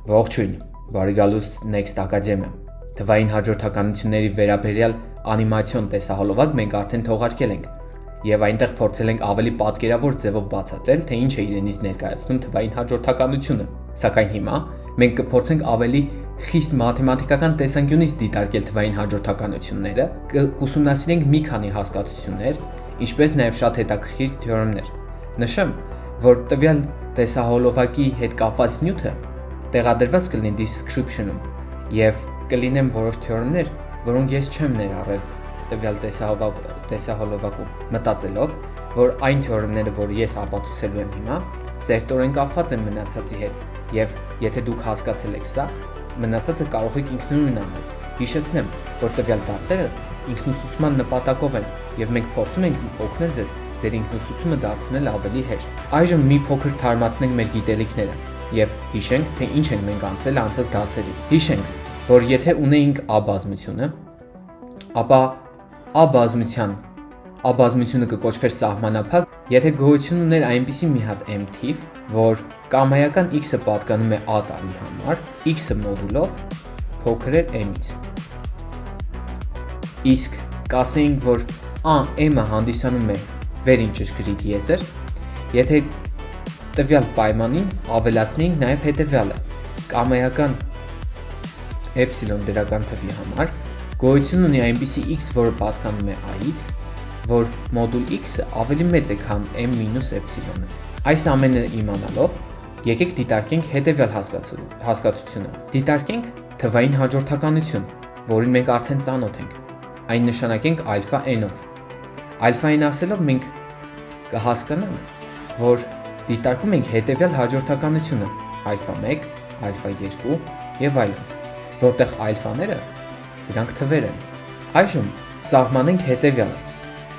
Ողջույն, բարի գալուստ Next Academia։ Թվային հաջորդականությունների վերաբերյալ անիմացիոն տեսահոլովակ մենք արդեն թողարկել ենք եւ այնտեղ փորձել ենք ավելի պատկերավոր ձևով բացատրել, թե ինչ է իրենից ներկայացնում թվային հաջորդականությունը։ Սակայն հիմա մենք կփորձենք ավելի խիստ մաթեմատիկական տեսանկյունից դիտարկել թվային հաջորդականությունները, կուսումնասիրենք մի քանի հասկացություններ, ինչպես նաեւ շատ հետաքրքիր թեորեմներ։ Նշեմ, որ տվյալ տեսահոլովակի հետ կապված նյութը տեղադրված կլինի description-ում եւ կլինեն որոշ թեորեմներ, որոնք ես չեմ ներառել տվյալ տեսահոլովակում, մտածելով, որ այն թեորեմները, որ ես ապացուցելու եմ հիմա, սերտորեն կապված են մնացածի հետ եւ եթե դուք հասկացել եք սա, մնացածը կարող եք ինքնուրույն անել։ Հիշեցնեմ, որ տվյալ դասերը ինքնուսուցման նպատակով են եւ մենք փորձում ենք օգնել ձեզ ձեր ինքնուսուցումը դարձնել ավելի հեշտ։ Այժմ մի փոքր թարմացնենք մեր գիտելիքները եւ հիշենք, թե ինչ ենք մենք անցել անցած դասերին։ Հիշենք, որ եթե ունեինք A բազմությունը, ապա A բազմությունը կկոչվեր սահմանափակ, եթե գոյություն ուներ այնպիսի մի հատ m թիվ, որ կամայական x-ը պատկանում է A տարի համար, x-ը մոդուլով փոքր էր m-ից։ Իսկ կասեինք, որ m-ը հանդիսանում է վերին ճշգրիտ եզր, եթե տվյալ պայմանին ավելացնեինք նաև հետևյալը, կամայական էպսիլոն դրական թվի համար գոյություն ունի այնպիսի x, որը պատկանում է a-ից, որ մոդուլ x-ը ավելի մեծ է, քան m մինուս էպսիլոնը։ Այս ամենը իմանալով, եկեք դիտարկենք հետևյալ հասկացությունը։ Դիտարկենք թվային հաջորդականություն, որին մենք արդեն ծանոթ ենք։ Այն նշանակենք ալֆա n-ով։ Ալֆա n ասելով մենք կհասկանանք, որ դիտարկում ենք հետևյալ հաջորդականությունը՝ ալֆա 1, ալֆա 2 եւ այլն, որտեղ ալֆաները դրանք թվեր են։ Այժմ սահմանենք հետևյալը։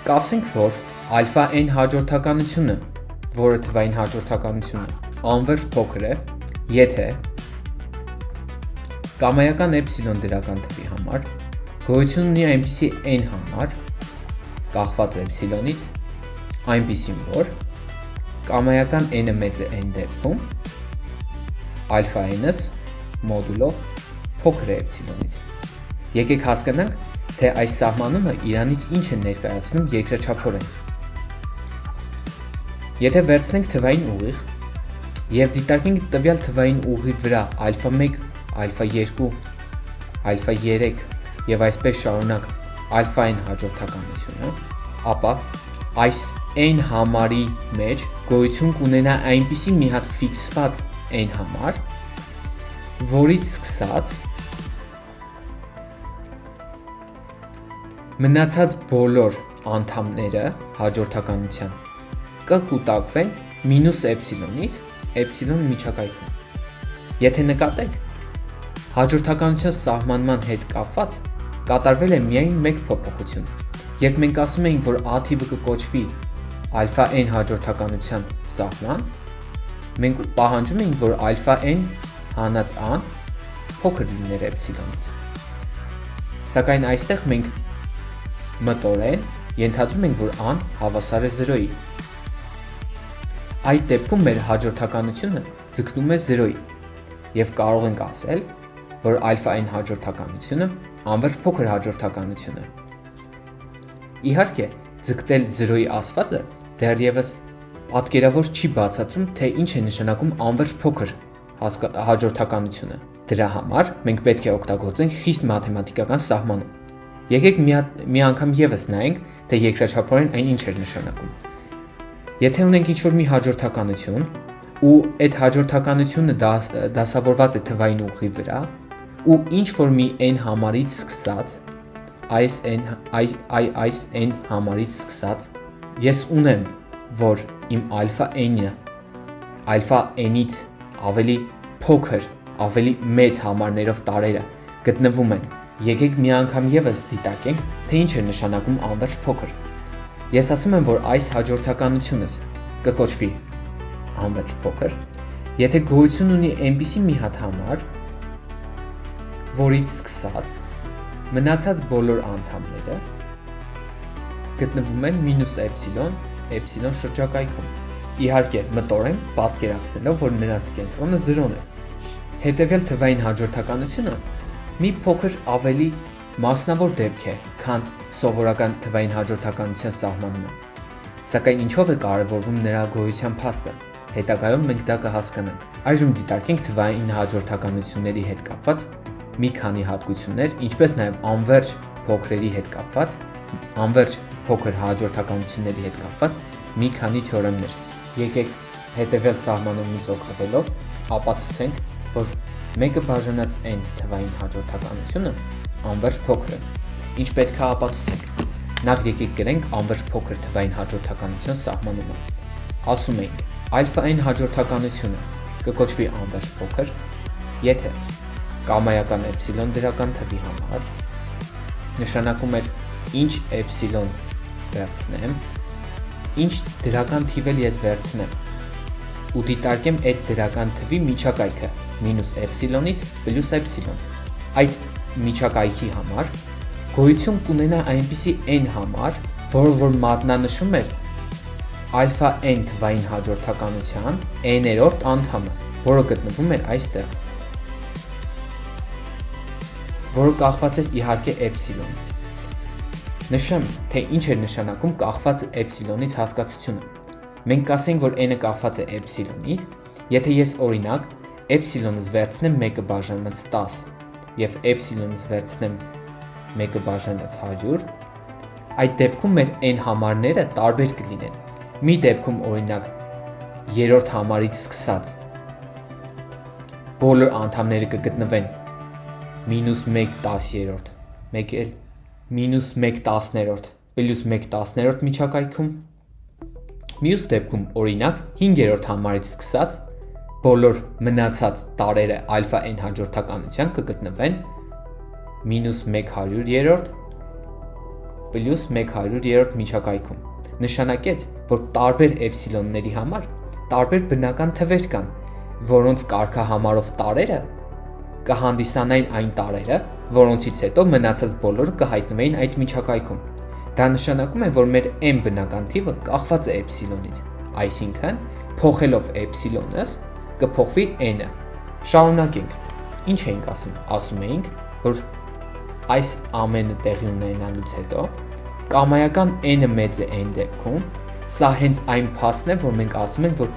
Կասենք, որ ալֆա n հաջորդականությունը, որը թվային հաջորդականությունը, անվերջ փոքր է, եթե կամայական էպսիլոն դրական թվի համար գոյություն ունի այնպիսի n համար, կախված էպսիլոնից, այնպիսին, որ կամայական n-ը մեծ է n դեպքում, ալֆա n-ս մոդուլով փոքր է էպսիլոնից։ Եկեք հասկանանք, թե այս սահմանումը իրանից ինչ է ներկայացնում երկրաչափորեն։ Եթե վերցնենք թվային ուղիղ եւ դիտարկենք տվյալ թվային ուղի վրա ալֆա 1, ալֆա 2, ալֆա 3 եւ այսպես շարունակ ալֆա n հաջորդականությունը, ապա այս n համարի մեջ գոյություն կունենա այնպիսի մի հատ ֆիքսված n համար, որից սկսած մնացած բոլոր անդամները հաջորդականության կկուտակվեն մինուս էպսիլոնից, էպսիլոն միջակայքում։ Եթե նկատեք, հաջորդականության սահմանման հետ կապված կատարվել է միայն մեկ փոփոխություն։ Երբ մենք ասում ենք, որ a թիվը կկոչվի ալֆա n հաջորդականության սահման, մենք պահանջում ենք, որ ալֆա n հանած a-ն փոքր լիներ էպսիլոնից։ Սակայն այստեղ մենք մտորեն ենթադրում ենք, որ a-ն հավասար է 0-ի։ Այդ դեպքում մեր հաջորդականությունը ձգտում է 0-ի եւ կարող ենք ասել, որ ալֆա n հաջորդականությունը անվերջ փոքր հաջորդականություն է։ Իհարկե, ձգտել 0-ի ասվածը դեռևս պատկերավոր չի բացատրում, թե ինչ է նշանակում անվերջ փոքր հաջորդականությունը։ Դրա համար մենք պետք է օգտագործենք խիստ մաթեմատիկական սահմանը։ Եկեք մի անգամ եւս նայենք, թե երկրաչափորեն այն ինչ է նշանակում։ Եթե ունենք ինչ-որ մի հաջորդականություն, ու այդ հաջորդականությունը դասավորված է թվային ուղի վրա, ու ինչ-որ մի n համարից սկսած, այս n համարից սկսած, ես ունեմ, որ իմ ալֆա n-ը ալֆա n-ից ավելի փոքր, ավելի մեծ համարներով տարրերը գտնվում են։ Եկեք մի անգամ եւս դիտարկենք, թե ինչ է նշանակում անվերջ փոքր։ Ես ասում եմ, որ այս հաջորդականությունս կկոչվի անվերջ փոքր, եթե գոյություն ունի այնպիսի մի հատ համար, որից սկսած մնացած բոլոր անդամները գտնվում են մինուս էպսիլոն շրջակայքում։ Իհարկե, մտորեն պատկերացնելով, որ նրանց կենտրոնը 0-ն է։ հետևյալ թվային հաջորդականությունը մի փոքր ավելի մասնավոր դեպք է, քան սովորական թվային հաջորդականության սահմանումը։ Սակայն ինչով է կարևորվում նրա գոյության փաստը։ Հետագայում մենք դա կհասկանանք։ Այժմ դիտարկենք թվային հաջորդականությունների հետ կապված մի քանի հատկություններ, ինչպես նաև անվերջ փոքրերի հետ կապված, անվերջ փոքր հաջորդականությունների հետ կապված մի քանի թեորեմներ։ Եկեք հետևյալ սահմանումից օգտվելով ապացուցենք, որ 1 բաժանած n թվային հաջորդականությունը անվերջ փոքր է։ Ինչ պետք է ապացուցենք։ Նախ եկեք գրենք անվերջ փոքր թվային հաջորդականության սահմանումը։ Ասում ենք, ալֆա n հաջորդականությունը կկոչվի անվերջ փոքր, եթե կամայական էպսիլոն դրական թվի համար, նշանակում է ինչ էպսիլոն վերցնեմ, ինչ դրական թիվ էլ ես վերցնեմ, ու դիտարկեմ այդ դրական թվի միջակայքը մինուս էպսիլոնից պլյուս էպսիլոն։ Այդ միջակայքի համար գոյություն կունենա այնպիսի n համար, որը որ մատնանշում է ալֆա n թվային հաջորդականության n-րդ անդամը, որը գտնվում է այստեղ, որը կախված է իհարկե էպսիլոնից։ Նշեմ, թե ինչ է նշանակում կախված էպսիլոնից հասկացությունը։ Մենք կասենք, որ n-ը կախված է էպսիլոնից, եթե ես օրինակ էպսիլոնից վերցնեմ 1 բաժանած 10 եւ էպսիլոնից վերցնեմ 1 բաժանած 100, այդ դեպքում մեր n համարները տարբեր կլինեն։ Մի դեպքում օրինակ երրորդ համարից սկսած բոլոր անդամները կգտնվեն -1 10-րդ, մեկ էլ -1 10-րդ, պլյուս 1 10-րդ միջակայքում։ Մյուս դեպքում օրինակ 5-րդ համարից սկսած բոլոր մնացած տարերը ալֆա n հաջորդականության կգտնվեն -100-րդ, պլյուս 100-րդ միջակայքում։ Նշանակեց, որ տարբեր էպսիլոնների համար տարբեր բնական թվեր կան, որոնց կարգահամարով տարերը կհանդիսանային այն տարերը, որոնցից հետո մնացած բոլորը կհայտնվեին այդ միջակայքում։ Դա նշանակում է, որ մեր n բնական թիվը կախված է էպսիլոնից, այսինքն փոխելով էպսիլոնս կփոխվի n-ը։ Շարունակենք։ Ինչ էինք ասում։ Ասում էինք, որ այս ամենը տեղի ունենալուց հետո կամայական n-ը մեծ է n դեպքում, սա հենց այն փաստն է, որ մենք ասում ենք, որ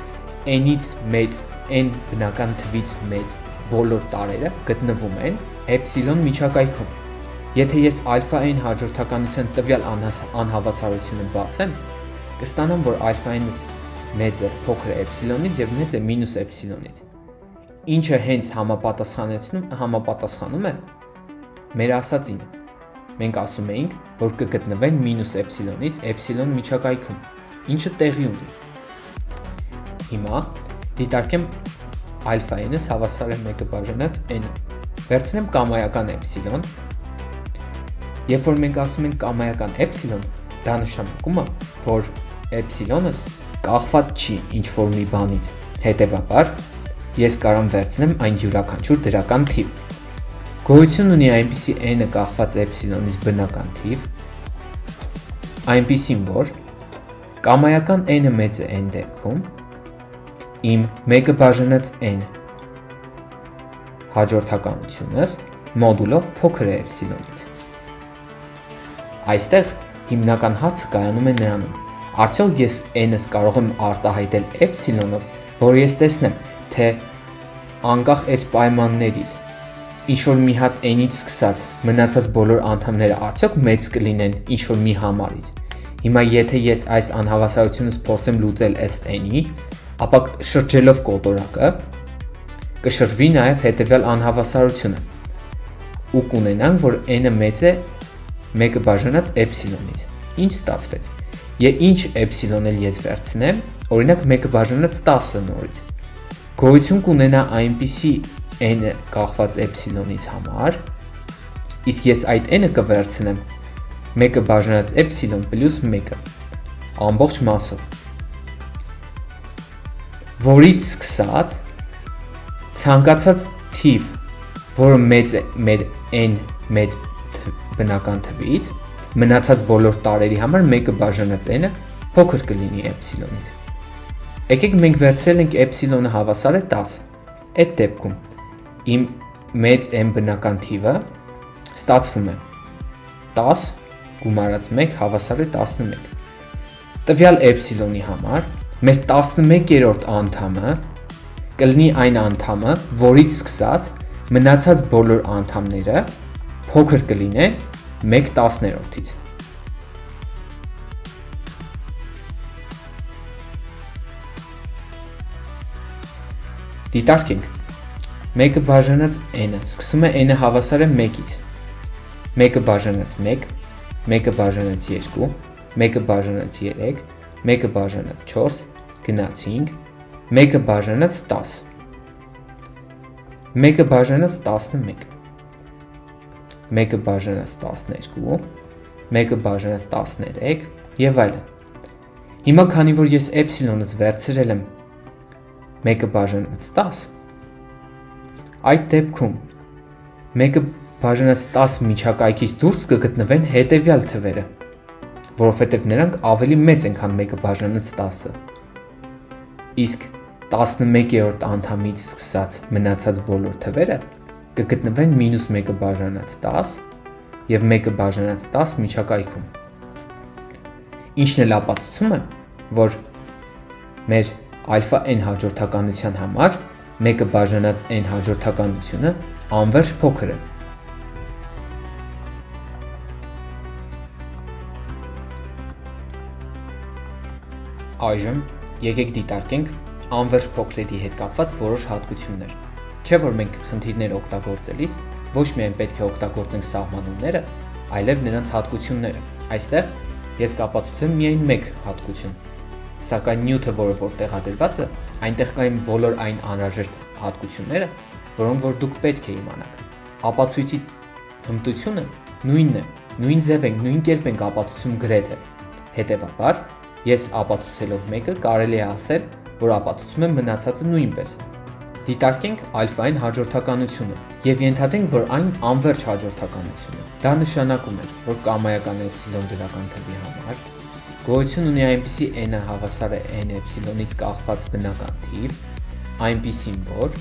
n-ից մեծ n բնական թվից մեծ բոլոր տարերը գտնվում են էպսիլոն միջակայքում։ Եթե ես ալֆա n հաջորդականության տվյալ անհավասարությունը բացեմ, կստանամ, որ ալֆա n-ը մեծ է փոքր էպսիլոնից եւ մեծ է մինուս էպսիլոնից, ինչը հենց համապատասխանում է մեր ասածին։ Մենք ասում էինք, որ կգտնվեն մինուս էպսիլոնից էպսիլոն միջակայքում, ինչը տեղի ունի։ Հիմա դիտարկեմ ալֆա n-ս հավասար է 1 բաժանած n-ը։ Վերցնեմ կամայական էպսիլոն։ Երբ որ մենք ասում ենք կամայական էպսիլոն, դա նշանակում է, որ էպսիլոնս կախված չի ինչ-որ մի բանից։ Հետևաբար, ես կարող եմ վերցնեմ այն յուրաքանչյուր դրական թիվ։ Գոյություն ունի այնպիսի n-ը կախված էպսիլոնից բնական թիվ, այնպիսին, որ կամայական n-ը մեծ է n դեպքում, իմ 1 բաժանած n հաջորդականությունս մոդուլով փոքր է էպսիլոնից։ Այստեղ հիմնական հարցը կայանում է նրանում, արդյոք ես n-ս կարող եմ արտահայտել էպսիլոնով, որ ես տեսնեմ, թե անկախ այս պայմաններից ինչ-որ մի հատ n-ից սկսած մնացած բոլոր անդամները արդյոք մեծ կլինեն ինչ-որ մի համարից։ Հիմա եթե ես այս անհավասարությունս փորձեմ լուծել ըստ n-ի, ապա շրջելով կոտորակը կշրջվի նաև հետևյալ անհավասարությունը ու կունենանք, որ n-ը մեծ է 1 բաժանած էպսիլոնից։ Ինչ ստացվեց։ Ինչ էպսիլոն էլ ես վերցնեմ, օրինակ 1 բաժանած 10-ը նորից։ Գոյություն կունենա այնպիսի n-ը կախված էպսիլոնից համար, իսկ ես այդ n-ը կվերցնեմ 1 բաժանած էպսիլոն պլյուս 1-ը ամբողջ մասով, որից սկսած ցանկացած թիվ, որը մեծ է մեր n մեծ բնական թվից, մնացած բոլոր տարերի համար 1 բաժանած n-ը փոքր կլինի էպսիլոնից։ Եկեք մենք վերցրել ենք էպսիլոնը հավասար է 10։ Այդ դեպքում իմ մեծ m բնական թիվը ստացվում է 10 գումարած 1 հավասար է 11։ Տվյալ էպսիլոնի համար մեր 11-րդ անդամը կլինի այն անդամը, որից սկսած մնացած բոլոր անդամները փոքր կլինեն 1/10-ից։ Դիտարկենք։ 1-ը բաժանած n-ը սկսում է n-ը հավասար է 1-ից։ 1-ը բաժանած 1, 1-ը բաժանած 2, 1-ը բաժանած 3, 1-ը բաժանած 4, գնաց 5, 1-ը բաժանած 10, 1-ը բաժանած 11, 1-ը բաժանած 12, 1-ը բաժանած 13 եւ այլն։ Հիմա քանի որ ես էպսիլոնս վերցրել եմ 1-ը բաժանած 10, այդ դեպքում 1-ը բաժանած 10 միջակայքից դուրս կգտնվեն հետևյալ թվերը, որովհետև նրանք ավելի մեծ են, քան 1-ը բաժանած 10-ը։ Իսկ 11-րդ անդամից սկսած մնացած բոլոր թվերը կգտնվեն -1-ը բաժանած 10 եւ 1-ը բաժանած 10 միջակայքում։ Ինչն էլ ապացուցում է, որ մեր ալֆա n հաջորդականության համար 1-ը բաժանած n հաջորդականությունը անվերջ փոքր է։ Այժմ եկեք դիտարկենք անվերջ փոքրերի հետ կապված որոշ հատկություններ։ Չէ՞ որ մենք խնդիրներ օգտագործելիս ոչ միայն պետք է օգտագործենք սահմանումները, այլև նրանց հատկությունները։ Այստեղ ես կապացուցեմ միայն մեկ հատկություն, սակայն նյութը, որը որ տեղադրված է, այնտեղ կային բոլոր այն անհրաժեշտ հատկությունները, որոնք որ դուք պետք է իմանաք։ Ապացույցի հմտությունը նույնն է, նույն ձև ենք, նույն կերպ ենք ապացուցում գրեթե։ Հետևաբար, ես ապացուցելով մեկը կարելի է ասել, որ ապացուցում եմ մնացածը նույնպես։ Դիտարկենք ալֆային հաջորդականությունը եւ ենթադրենք, որ այն անվերջ հաջորդականություն է։ Դա նշանակում է, որ կամայական էպսիլոն դրական թվի համար գոյություն ունի այնպիսի n-ը հավասար է n էպսիլոնից կախված բնական թիվ, այնպիսին, որ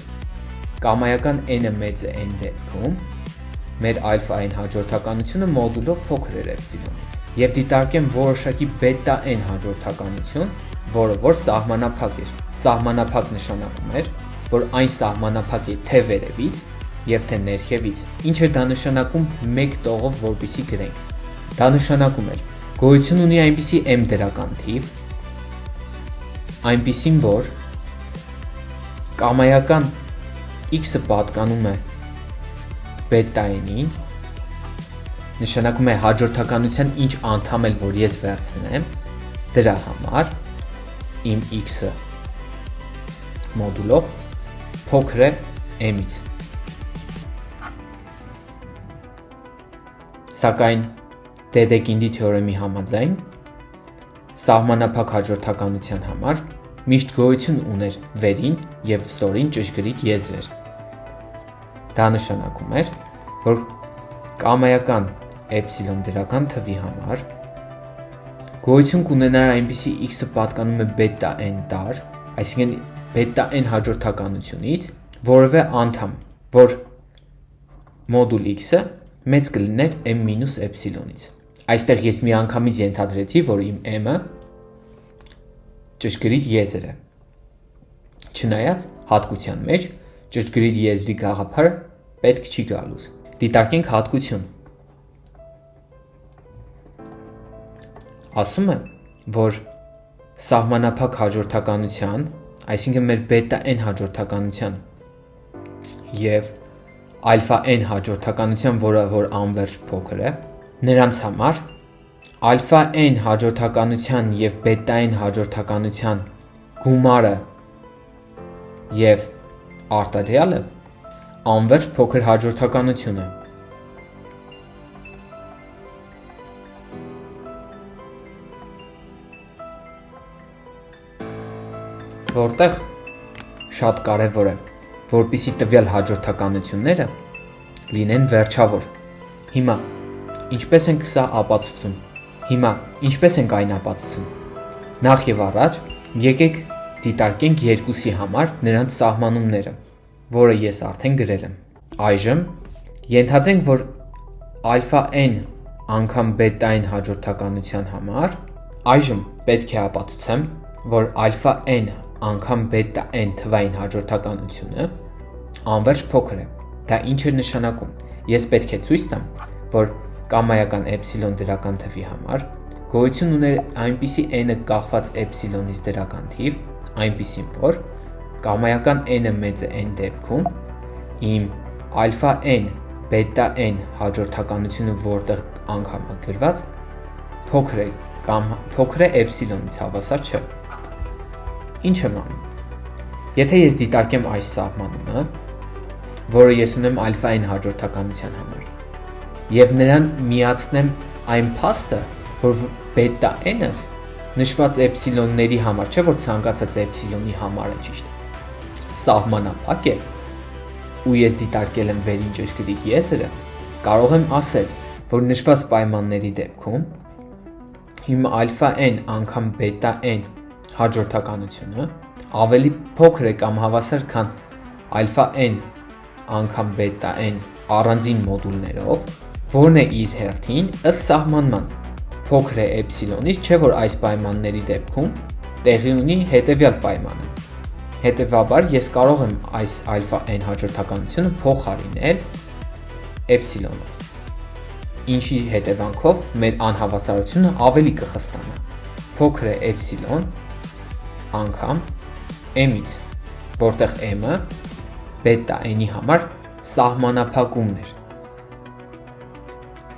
կամայական n-ը մեծ է n դեպքում, մեր ալֆային հաջորդականությունը մոդուլով փոքր է էպսիլոնից։ Եվ դիտարկեմ որոշակի բետա n հաջորդականություն, որը որ սահմանափակ էր։ Սահմանափակ նշանակում էր, որ այն սահմանափակ է թե վերևից եւ թե ներքևից, ինչը դա նշանակում մեկ տողով որպեսի գրենք։ Դա նշանակում էր գոյություն ունի այնպիսի m դրական թիվ, այնպիսին, որ կամայական x-ը պատկանում է բետա n-ին, նշանակում է հաջորդականության ինչ անդամ էլ որ ես վերցնեմ, դրա համար իմ x-ը մոդուլով փոքր է m-ից։ Սակայն Դեդեկինդի թեորեմի համաձայն սահմանափակ հաջորդականության համար միշտ գոյություն ուներ վերին եւ ստորին ճշգրիտ եզրեր։ Դա նշանակում էր, որ կամայական էպսիլոն դրական թվի համար գոյություն կունենար այնպիսի x-ը պատկանում է բետա n դար, այսինքն բետա n հաջորդականությունից որևէ անդամ, որ մոդուլ x-ը մեծ կլիներ m- էպսիլոնից։ Այստեղ ես մի անգամից ենթադրեցի, որ իմ m-ը ճշգրիտ եզր է։ Չնայած հատկության մեջ ճշգրիտ եզրի գաղափարը պետք չի գալուս։ Դիտարկենք հատկություն։ Ասում է, որ սահմանափակ հաջորդականության, այսինքն մեր բետա n հաջորդականության եւ ալֆա n հաջորդականության, որը որ անվերջ փոքր է, նրանց համար ալֆա n հաջորդականության եւ բետա n հաջորդականության գումարը եւ արտադրյալը անվերջ փոքր հաջորդականություն է։ Որտեղ շատ կարևոր է, որպեսզի տվյալ հաջորդականությունները լինեն վերջավոր։ Հիմա ինչպես ենք սա ապացուցում։ Հիմա ինչպես ենք այն ապացուցում։ Նախ եւ առաջ եկեք դիտարկենք երկուսի համար նրանց սահմանումները։ որը ես արդեն գրել եմ։ Այժմ ենթադրենք, որ ալֆա n անգամ բետա n հաջորդականության համար այժմ պետք է ապացուցեմ, որ ալֆա n անգամ բետա n թվային հաջորդականությունը անվերջ փոքր է։ Դա ինչ է նշանակում։ Ես պետք է ցույց տամ, որ կամայական էպսիլոն դրական թվի համար գոյություն ուներ այնպիսի n-ը կախված էպսիլոնից դրական թիվ, այնպիսին, որ կամայական n-ը մեծ է n դեպքում իմ ալֆա n բետա n հաջորդականությունը, որտեղ անգամ գրված փոքր է կամ փոքր է էպսիլոնից հավասար չէ։ Ինչ եմ անում։ Եթե ես դիտարկեմ այս սահմանումը, որը ես ունեմ ալֆա n հաջորդականության համար, եւ նրան միացնեմ այն փաստը, որ բետա n-ս նշված էպսիլոնների համար չէ, որ ցանկացած էպսիլոնի համար է ճիշտ։ Սահմանափակ է, ու ես դիտարկել եմ վերին ճշգրիտ եզրը, կարող եմ ասել, որ նշված պայմանների դեպքում իմ ալֆա n անգամ բետա n հաջորդականությունը ավելի փոքր է կամ հավասար, քան ալֆա n անգամ բետա n առանձին մոդուլներով, որն է իր հերթին ըստ սահմանման փոքր է էպսիլոնից, չէ որ այս պայմանների դեպքում տեղի ունի հետևյալ պայմանը։ Հետևաբար ես կարող եմ այս ալֆա n հաջորդականությունը փոխարինել էպսիլոնով, ինչի հետևանքով մեր անհավասարությունը ավելի կխստանա։ Փոքր է էպսիլոն անգամ m-ից, որտեղ m-ը բետա n-ի համար սահմանափակումն էր։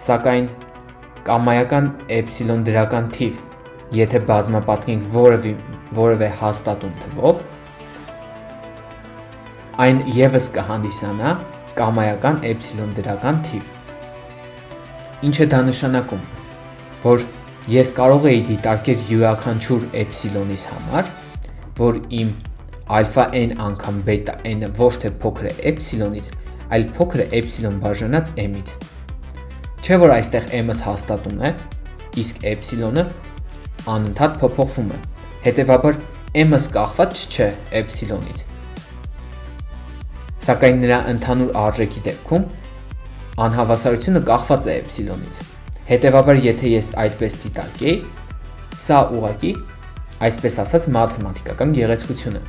Սակայն կամայական էպսիլոն դրական թիվ, եթե բազմապատկենք որևէ հաստատուն թվով, այն ևս կհանդիսանա կամայական էպսիլոն դրական թիվ։ Ինչ է դա նշանակում, որ ես կարող էի դիտարկել յուրաքանչյուր էպսիլոնից համար, որ իմ ալֆա n անգամ բետա n-ը ոչ թե փոքր է էպսիլոնից, այլ փոքր է էպսիլոն բաժանած m-ից։ Չէ որ այստեղ m-ս հաստատուն է, իսկ էպսիլոնը անընդհատ փոփոխվում է, հետևաբար m-ս կախված չէ էպսիլոնից։ Սակայն նրա ընդհանուր արժեքի դեպքում անհավասարությունը կախված է էպսիլոնից։ Հետևաբար, եթե ես այդպես դիտարկեի, սա ուղղակի, այսպես ասած, մաթեմատիկական գեղեցկություն է։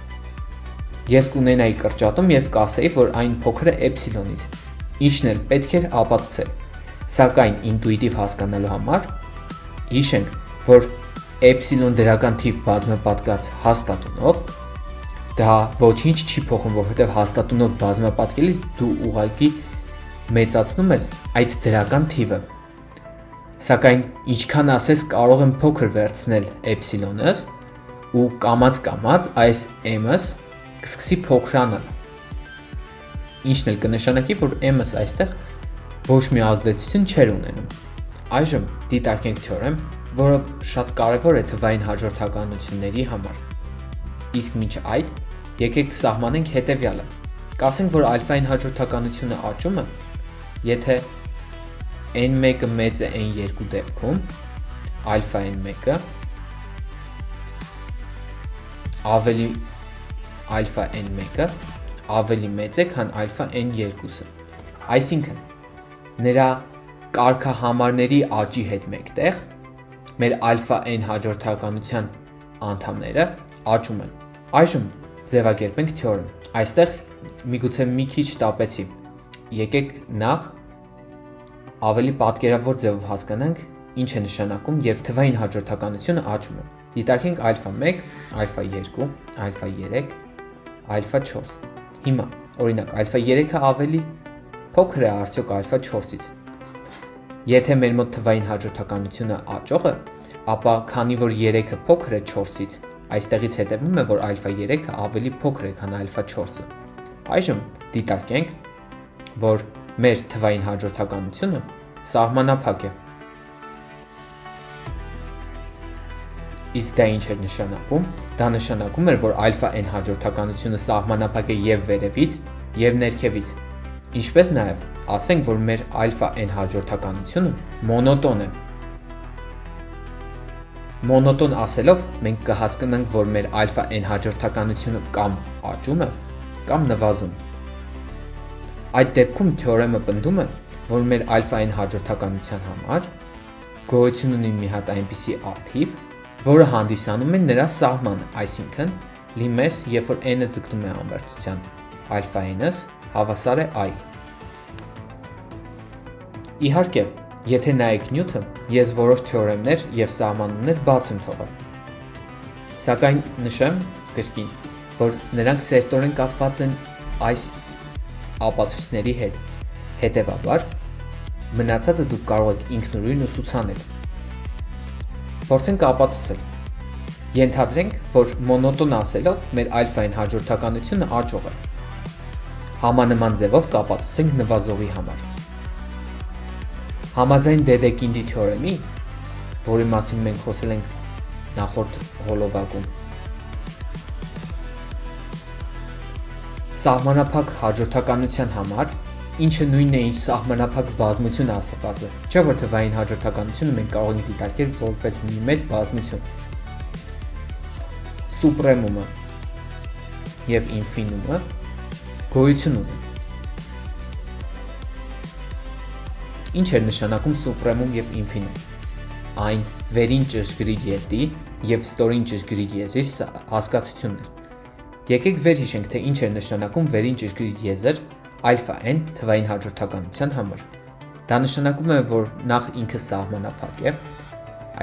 Ես կունենայի կրճատում եւ կասեի, որ այն փոքր է էպսիլոնից, ինչն էլ պետք էր ապացուցել։ Սակայն ինտուիտիվ հասկանալու համար հիշենք, որ էպսիլոն դրական թիվ բազմապատկած հաստատունով դա ոչինչ չի փոխում, որովհետև հաստատունով բազմապատկելիս դու ուղղակի մեծացնում ես այդ դրական թիվը։ Սակայն ինչքան ասես կարող եմ փոքր վերցնել էպսիլոնս ու կամած այս m-ս կսկսի փոքրանալ։ Ինչն էլ կնշանակի, որ m-ս այստեղ ոչ մի ազդեցություն չէր ունենում։ Այժմ դիտարկենք թեորեմ, որը շատ կարևոր է թվային հաջորդականությունների համար։ Իսկ մինչ այդ եկեք սահմանենք հետևյալը։ Կասենք, որ ալֆային հաջորդականությունը աճում է, եթե n1-ը մեծ է n2 դեպքում, ալֆա n1-ը ավելի մեծ է, քան ալֆա n2-ը։ Այսինքն, նրա կարգահամարների աճի հետ մեկտեղ մեր ալֆա n հաջորդականության անդամները աճում են։ Այժմ ձևակերպենք թեորեմ։ Այստեղ միգուցե մի քիչ տապեցի։ Եկեք նախ ավելի պատկերավոր ձևով հասկանանք ինչ է նշանակում, երբ թվային հաջորդականությունը աճում է։ Դիտարկենք ալֆա 1, ալֆա 2, ալֆա 3, ալֆա 4։ Հիմա, օրինակ, ալֆա 3-ը ավելի փոքր է արդյոք ալֆա 4-ից։ Եթե մեր մոտ թվային հաջորդականությունը աճող է, ապա քանի որ 3-ը փոքր է 4-ից, այստեղից հետևում է, որ ալֆա 3-ը ավելի փոքր է, քան ալֆա 4-ը։ Այժմ դիտարկենք, որ մեր թվային հաջորդականությունը սահմանափակ է։ Իսկ դա ինչ էր նշանակում։ Դա նշանակում էր, որ ալֆա n հաջորդականությունը սահմանափակ է եւ վերևից, եւ ներքևից։ Ինչպես նաեւ ասենք, որ մեր ալֆա n հաջորդականությունը մոնոտոն է։ Մոնոտոն ասելով մենք կհասկանանք, որ մեր ալֆա n հաջորդականությունը կամ աճում է, կամ նվազում։ Այդ դեպքում թեորեմը պնդում է, որ մեր ալֆա n հաջորդականության համար գոյություն ունի մի հատ այնպիսի ակտիվ, որը հանդիսանում է նրա սահմանը, այսինքն լիմես, երբ որ n-ը ձգտում է անվերջության ալֆա n-ս հավասար է i։ Իհարկե, եթե նայեք նյութը, ես որոշ թեորեմներ և սահմանումներ բաց եմ թողել։ Սակայն նշեմ կրկին, որ նրանք սերտորեն կապված են այս ապացույցների հետ, հետևաբար մնացածը դուք կարող եք ինքնուրույն ուսուցանել։ Փորձենք ապացուցել։ Ենթադրենք, որ մոնոտոն ասելով մեր ալֆա n հաջորդականությունը աճող է։ Համանման ձևով կապացուցենք նվազողի համար։ Համաձայն Դեդեկինդի թեորեմի, որի մասին մենք խոսել ենք նախորդ հոլովակում, սահմանափակ հաջորդականության համար, ինչը նույնն է ինչ սահմանափակ բազմություն ասված է, չէ՞ որ թվային հաջորդականությունը մենք կարող ենք դիտարկել որպես մի մեծ բազմություն։ Սուպրեմումը և ինֆինումը գոյություն ունեն։ Ինչ էր նշանակում սուպրեմում և ինֆինում։ Այն վերին ճշգրիտ եզրի և ստորին ճշգրիտ եզրի հասկացությունն էր։ Եկեք վերհիշենք, թե ինչ էր նշանակում վերին ճշգրիտ եզր ալֆա n թվային հաջորդականության համար։ Դա նշանակում է, որ նախ ինքը սահմանափակ է,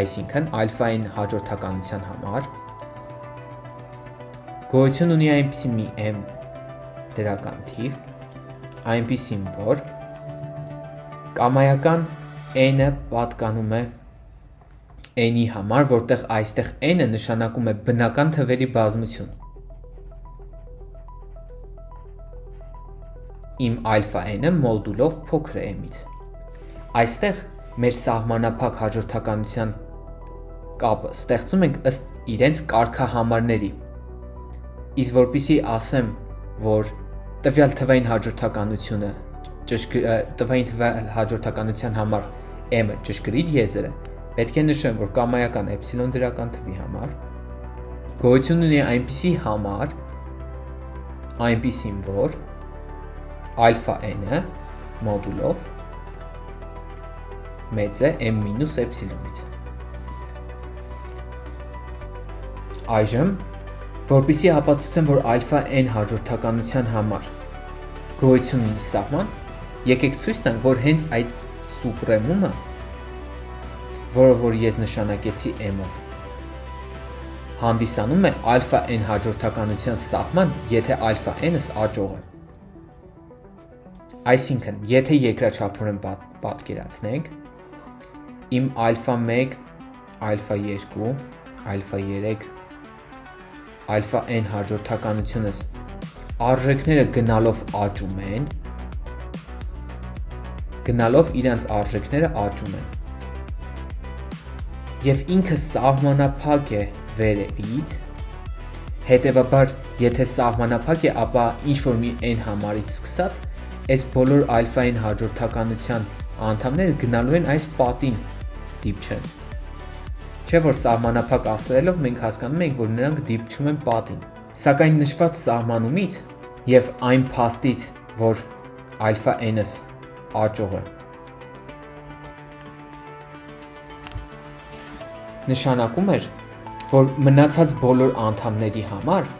այսինքն ալֆա n հաջորդականության համար գոյություն ունի այնպիսի մի m դրական թիվ, այնպիսին, որ կամայական n-ը պատկանում է n-ի համար, որտեղ այստեղ n-ը նշանակում է բնական թվերի բազմություն։ Իմ ալֆա n-ը մոդուլով փոքր է m-ից։ Այստեղ մեր սահմանափակ հաջորդականության կապը ստեղծում ենք ըստ իրենց կարգահամարների։ Իսկ որպեսզի ասեմ, որ տվյալ թվային հաջորդականության համար m-ը ճշգրիտ եզր է, պետք է նշեմ, որ կամայական էպսիլոն դրական թվի համար գոյություն ունի այնպիսի համար, այնպիսին, որ ալֆա n-ը մոդուլով մեծ է m-էպսիլոնից։ Այժմ, որպեսզի ապացուցեմ, որ ալֆա n հաջորդականության համար գոյություն ունի սահման, եկեք ցույց տանք, որ հենց այդ սուպրեմումը, որը որ ես նշանակեցի m-ով, հանդիսանում է ալֆա n հաջորդականության սահման, եթե ալֆա n-ս աճող է։ Այսինքն, եթե երկրաչափորեն պատկերացնենք, իմ ալֆա 1, ալֆա 2, ալֆա 3, ալֆա n հաջորդականությունս արժեքները գնալով աճում են, գնալով իրանց արժեքները աճում են։ Եվ ինքը սահմանափակ է վերևից, հետևաբար, եթե սահմանափակ է, ապա ինչ-որ մի n համարից սկսած, այս բոլոր ալֆա n հաջորդականության անդամները գնալու են այս պատին դիպչեն։ Չէ՞ որ սահմանափակ ասելով մենք հասկանում ենք, որ նրանք դիպչում են պատին։ Սակայն նշված սահմանումից և այն փաստից, որ ալֆա n-ս աճող է, նշանակում էր, որ մնացած բոլոր անդամների համար,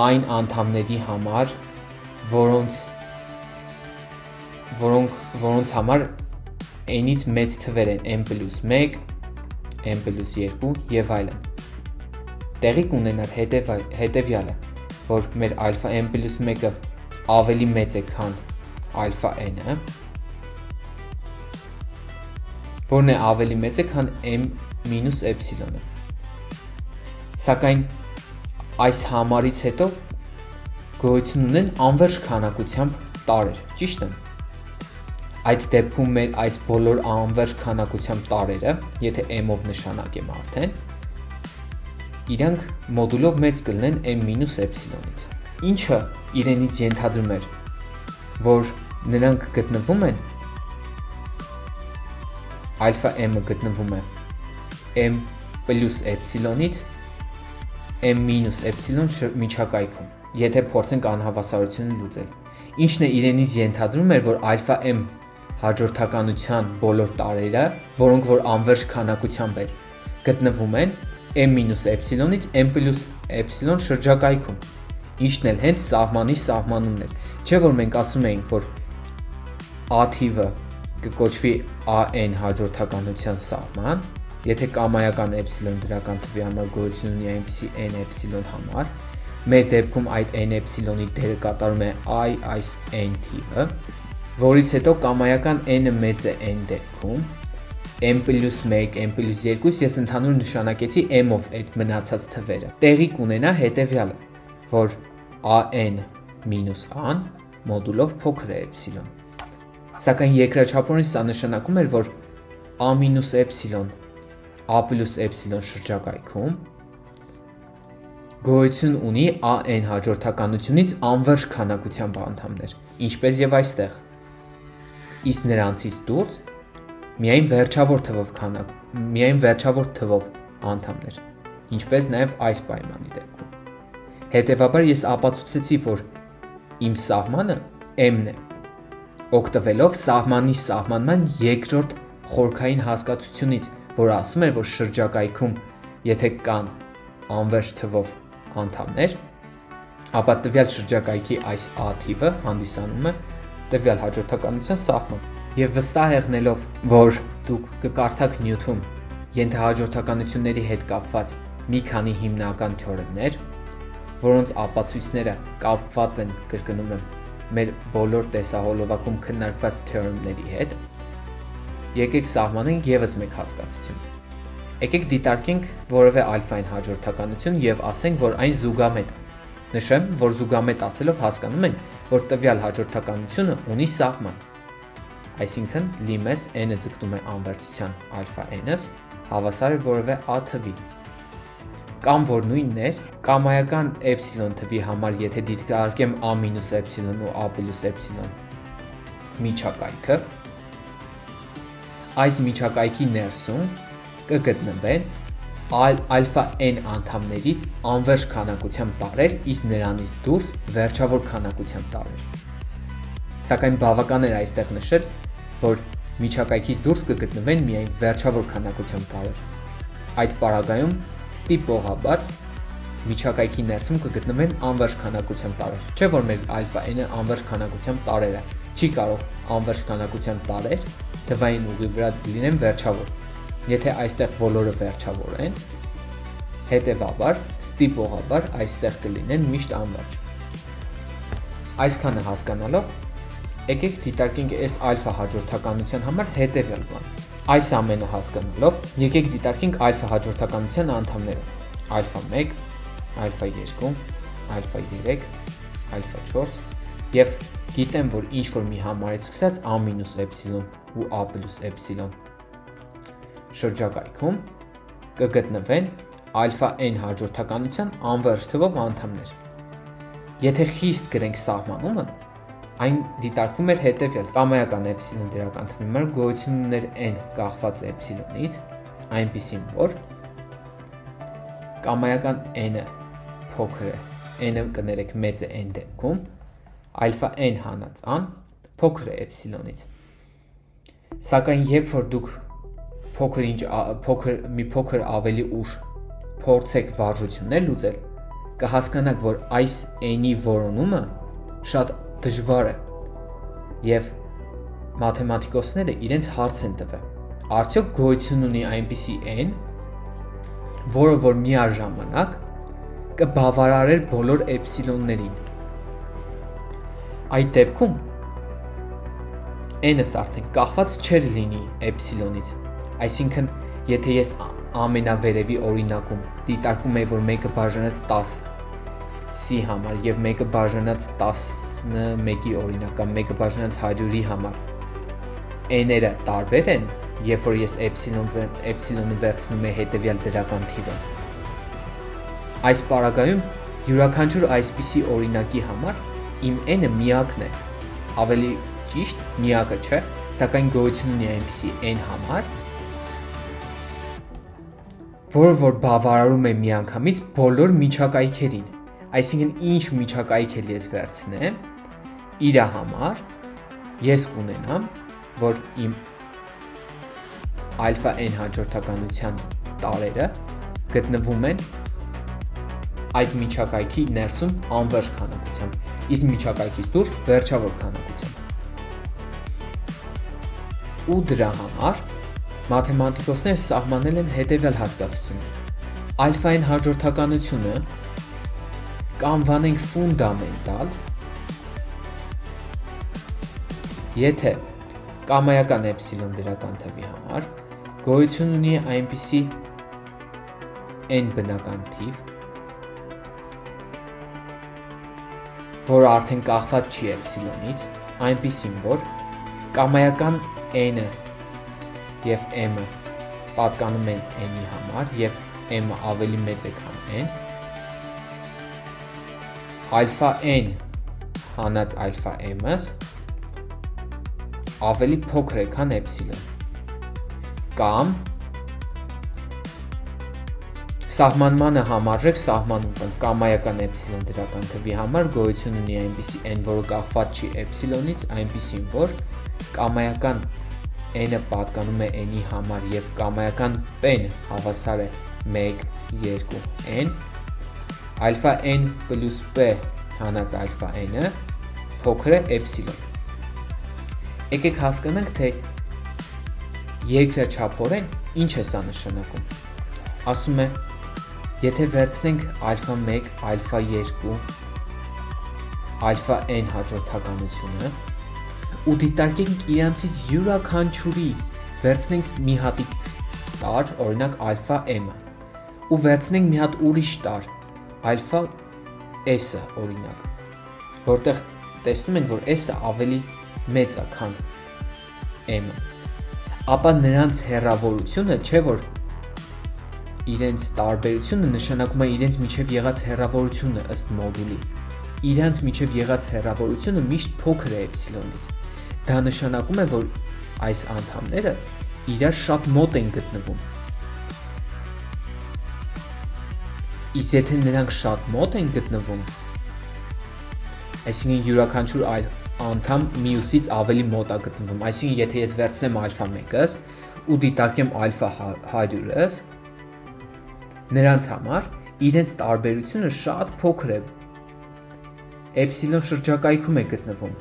այն անդամների համար, որոնց համար n-ից մեծ թվեր են m+1, m+2 և այլն։ Տեղի կունենար հետևյալը, որ մեր ալֆա m+1-ը ավելի մեծ է, քան ալֆա n-ը, որն է ավելի մեծ է, քան m-էպսիլոնը։ Սակայն այս համարից հետո գոյություն ունեն անվերջ քանակությամբ տարրեր, ճիշտ է։ Այդ դեպքում մեր այս բոլոր անվերջ քանակությամբ տարրերը, եթե m-ով նշանակեմ արդեն, իրանք մոդուլով մեծ կլինեն m-էպսիլոնից, ինչը իրենից ենթադրում էր, որ նրանք գտնվում են, ալֆա m-ը գտնվում է m+էպսիլոնից m-էպսիլոն միջակայքում, եթե փորձենք անհավասարությունը լուծել։ Ինչն է իրենից ենթադրում էր, որ ալֆա m հաջորդականության բոլոր տարրերը, որոնք որ անվերջ քանակությամբ են, գտնվում են m-ε-ից m+ε շրջակայքում, ինչն էլ հենց սահմանի սահմանումն էր, չէ որ մենք ասում էինք, որ a թիվը կկոչվի an հաջորդականության սահման, եթե կամայական ε դրական թվի համար գոյություն ունի այնպիսի n-ε համար, մեր դեպքում այդ n-ի դերը կատարում է I այս n թիվը, որից հետո կամայական n-ը մեծ է n դեպքում, m+1, m+2, ես ընդհանուր նշանակեցի m-ով այդ մնացած թվերը։ Տեղի կունենա հետևյալը, որ an մինուս a-ն մոդուլով փոքր է ε։ Սակայն երկրաչափորեն սա նշանակում էր, որ a-ε, a+ε շրջակայքում գոյություն ունի an հաջորդականությունից անվերջ քանակությամբ անդամներ, ինչպես եւ այստեղ։ Իսկ նրանցից դուրս միայն վերջավոր թվով անդամներ, ինչպես նաեւ այս պայմանի դեպքում։ Հետևաբար ես ապացուցեցի, որ իմ սահմանը m-ն է, օգտվելով սահմանի սահմանման երկրորդ խորքային հասկացությունից, որը ասում էր, որ շրջակայքում, եթե կան անվերջ թվով անդամներ, ապա տվյալ շրջակայքի այս a թիվը հանդիսանում է տվյալ հաջորդականության սահման։ Եվ վստահ եղնելով, որ դուք կկարդաք Նյութում ենթահաջորդականությունների հետ կապված մի քանի հիմնական թեորեմներ, որոնց ապացույցները կապված են, կրկնում եմ, մեր բոլոր տեսահոլովակում քննարկված թեորեմների հետ, եկեք սահմանենք ևս մեկ հասկացություն։ Եկեք դիտարկենք որևէ ալֆային հաջորդականություն եւ ասենք, որ այն զուգամետ է։ Նշեմ, որ զուգամետ ասելով հասկանում ենք, որ տվյալ հաջորդականությունը ունի սահման։ Այսինքն լիմես n-ը ձգտում է անվերջության ալֆա n-ս հավասար է որևէ a թվի։ Կամ որ նույնն էր, կամայական ε թվի համար, եթե դիտարկեմ a-ε ու a+ε միջակայքը, այս միջակայքի ներսում կգտնվեն ալֆա n անդամներից անվերջ քանակությամբ տարրեր, իսկ նրանից դուրս վերջավոր քանակությամբ տարրեր։ Սակայն բավական էր այստեղ նշել, որ միջակայքից դուրս կգտնվեն միայն վերջավոր քանակությամբ տարրեր։ Այդ պարագայում ստիպողաբար միջակայքի ներսում կգտնվեն անվերջ քանակությամբ տարրեր։ Չէ որ մեր ալֆա n-ը անվերջ քանակությամբ տարրեր է, չի կարող անվերջ քանակությամբ տարրեր թվային ուղի վրա լինեն վերջավոր։ Եթե այստեղ բոլորը վերջավոր են, հետևաբար ստիպողաբար այստեղ կլինեն միշտ անվերջ։ Այսքանը հասկանալով, եկեք դիտարկենք այս ալֆա հաջորդականության համար հետևյալ բան։ Այս ամենը հասկանալով, եկեք դիտարկենք ալֆա հաջորդականության անդամները. ալֆա 1, ալֆա 2, ալֆա 3, ալֆա 4 եւ գիտեմ, որ ինչ որ մի համարից սկսած a-ε ու a+ε շրջակայքում կգտնվեն ալֆա n հաջորդականության անվերջ թվով անդամներ։ Եթե խիստ գրենք սահմանումը, այն դիտարկվում էր հետևյալ. կամայական ε դրական թվի համար գոյություն ուներ n կախված ε-ից, այնպիսին որ կամայական n-ը փոքր է, n-ը կներեք մեծ է n դեպքում, ալֆա n հանած a-ն փոքր է ε-ից։ Սակայն երբ որ դուք մի փոքր ավելի ուշ փորձեք վարժություններ լուծել, կհասկանաք, որ այս n-ի որոնումը շատ դժվար է եւ մաթեմատիկոսները իրենց հարց են տվել. արդյոք գոյություն ունի այնպիսի n, որը որ միաժամանակ կբավարարեր բոլոր ε-ներին։ Այդ դեպքում n-ս արդեն կախված չէր լինի ε-ից։ Այսինքն, եթե ես ամենավերևի օրինակում դիտարկում եմ, որ մեկը բաժանած 10 c համար եւ մեկը բաժանած 11-ի օրինակ կամ մեկը բաժանած 100-ի համար n-երը տարբեր են, երբ որ ես ε-ը վերցնում եմ հետեւյալ դրական թիվը։ Այս պարագայում յուրաքանչյուր այսպիսի օրինակի համար իմ n-ը միակն է, ավելի ճիշտ միակը չէ, սակայն գոյություն ունի այնպիսի n համար, որը որ բավարարում է միանգամից բոլոր միջակայքերին։ Այսինքն ինչ միջակայք էլ ես վերցնեմ, իր համար ես կունենամ, որ իմ ալֆա n հաջորդականության տարերը գտնվում են այդ միջակայքի ներսում անվերջ քանակությամբ, իսկ միջակայքից դուրս վերջավոր քանակությամբ։ Ու դրա համար մաթեմատիկոսները սահմանել են հետևյալ հասկացությունը. ալֆա n հաջորդականությունը կանվանենք ֆունդամենտալ, եթե կամայական էպսիլոն դրական թվի համար գոյություն ունի այնպիսի n բնական թիվ, որը արդեն կախված չի էպսիլոնից, այնպիսին, որ կամայական n-ը և m-ը պատկանում են n-ի համար և m-ը ավելի մեծ է քան n, ալֆա n հանած ալֆա m-ս ավելի փոքր է քան էպսիլոն, կամ սահմանմանը համարժեք սահմանում կան կամայական էպսիլոն դրական թվի համար գոյություն ունի այնպիսի n, որը կախված չի էպսիլոնից, այնպիսին, որ կամայական n-ը պատկանում է n-ի համար և կամայական p-ն հավասար է 1, 2, n, ալֆա n պլյուս p հանած ալֆա n-ը փոքր է էպսիլոն։ Եկեք հասկանանք, թե երկրաչափորեն ինչ է սա նշանակում։ Ասում է, եթե վերցնենք ալֆա 1, ալֆա 2, ալֆա n հաջորդականությունը ու դիտարկենք իրանցից յուրաքանչյուրի վերցնենք մի հատիկ տար, օրինակ ալֆա m-ը, ու վերցնենք մի հատ ուրիշ տար, ալֆա s-ը օրինակ, որտեղ տեսնում ենք, որ s-ը ավելի մեծ է, քան m-ը, ապա նրանց հեռավորությունը, չէ որ իրենց տարբերությունը նշանակում է իրենց միջև եղած հեռավորությունը ըստ մոդուլի, իրենց միջև եղած հեռավորությունը միշտ փոքր է էպսիլոնից, դա նշանակում է, որ այս անդամները իրար շատ մոտ են գտնվում, իսկ եթե նրանք շատ մոտ են գտնվում, այսինքն յուրաքանչյուր այլ անդամ մյուսից ավելի մոտ է գտնվում, այսինքն եթե ես վերցնեմ ալֆա 1-ս ու դիտարկեմ ալֆա 100-ս, նրանց համար իրենց տարբերությունը շատ փոքր է, էպսիլոն շրջակայքում է գտնվում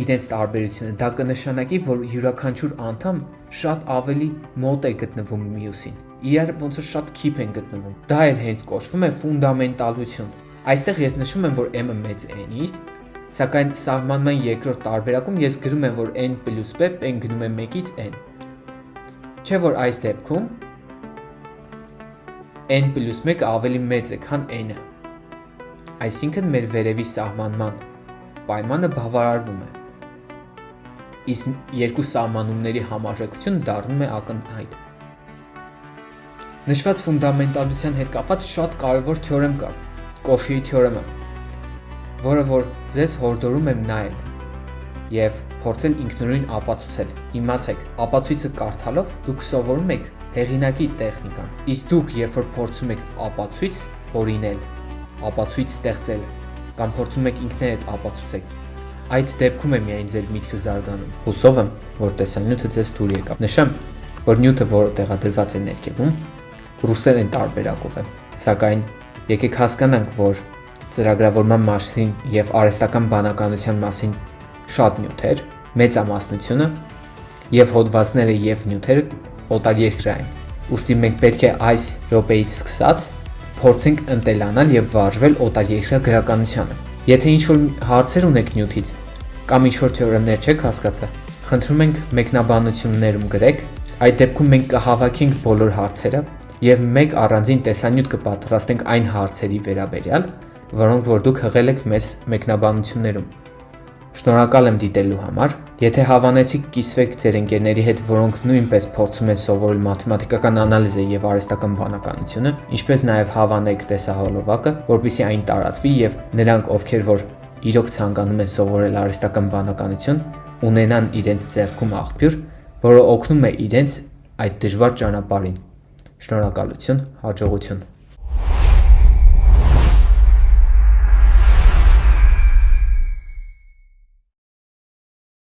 իրենց տարբերությունը, դա կնշանակի, որ յուրաքանչյուր անդամ շատ ավելի մոտ է գտնվում մյուսին, իրար ոնց որ շատ քիփ են գտնվում, դա էլ հենց կոչվում է ֆունդամենտալություն, այստեղ ես նշում եմ, որ m-ը մեծ n-ից, սակայն սահմանման երկրորդ տարբերակում ես գրում եմ, որ n պլյուս p, p-ն գնում է 1-ից n, չէ որ այս դեպքում n պլյուս 1-ը ավելի մեծ է, քան n-ը, այսինքն մեր վերևի սահմանման պայմանը բավարարվում է, իսկ երկու սահմանումների համարժեքությունը դառնում է ակնհայտ։ Նշված ֆունդամենտալության հետ կապված շատ կարևոր թեորեմ կա, Կոշիի թեորեմը, որը որ ձեզ հորդորում եմ նայել և փորձել ինքնուրույն ապացուցել։ Իմացեք, ապացույցը կարդալով դուք սովորում եք հեղինակի տեխնիկան, իսկ դուք երբ որ փորձում եք ապացույց օրինել, ապացույց ստեղծել կամ փորձում եք ինքներդ ապացուցեք, այդ դեպքում է միայն ձեր միտքը զարգանում։ Հուսով եմ, որ տեսանյութը ձեզ դուր եկավ։ Նշեմ, որ նյութը, որը տեղադրված է ներքևում, ռուսերեն տարբերակով է, սակայն եկեք հասկանանք, որ ծրագրավորման մասին և արհեստական բանականության մասին շատ նյութեր, մեծամասնությունը և հոդվածները և նյութերը օտարերկրային։ Ուստի մենք պետք է այս րոպեից սկսած փորձենք ընտելանալ և վարժվել օտարերկրյա գրականությանը։ Եթե ինչ-որ հարցեր ունեք նյութից կամ ինչ-որ թեորեմներ չեք հասկացել, խնդրում ենք մեկնաբանություններում գրեք, այդ դեպքում մենք կհավաքենք բոլոր հարցերը և մեկ առանձին տեսանյութ կպատրաստենք այն հարցերի վերաբերյալ, որոնք որ դուք հղել եք մեզ մեկնաբանություններում։ Շնորհակալ եմ դիտելու համար, եթե հավանեցիք կիսվեք ձեր ընկերների հետ, որոնք նույնպես փորձում են սովորել մաթեմատիկական անալիզը և արհեստական բանականությունը, ինչպես նաև հավանեք տեսահոլովակը, որպեսզի այն տարածվի և նրանք, ովքեր որ իրոք ցանկանում են սովորել արհեստական բանականություն, ունենան իրենց ձեռքում աղբյուր, որը օգնում է իրենց այդ դժվար ճանապարհին։ Շնորհակալություն, հաջողություն։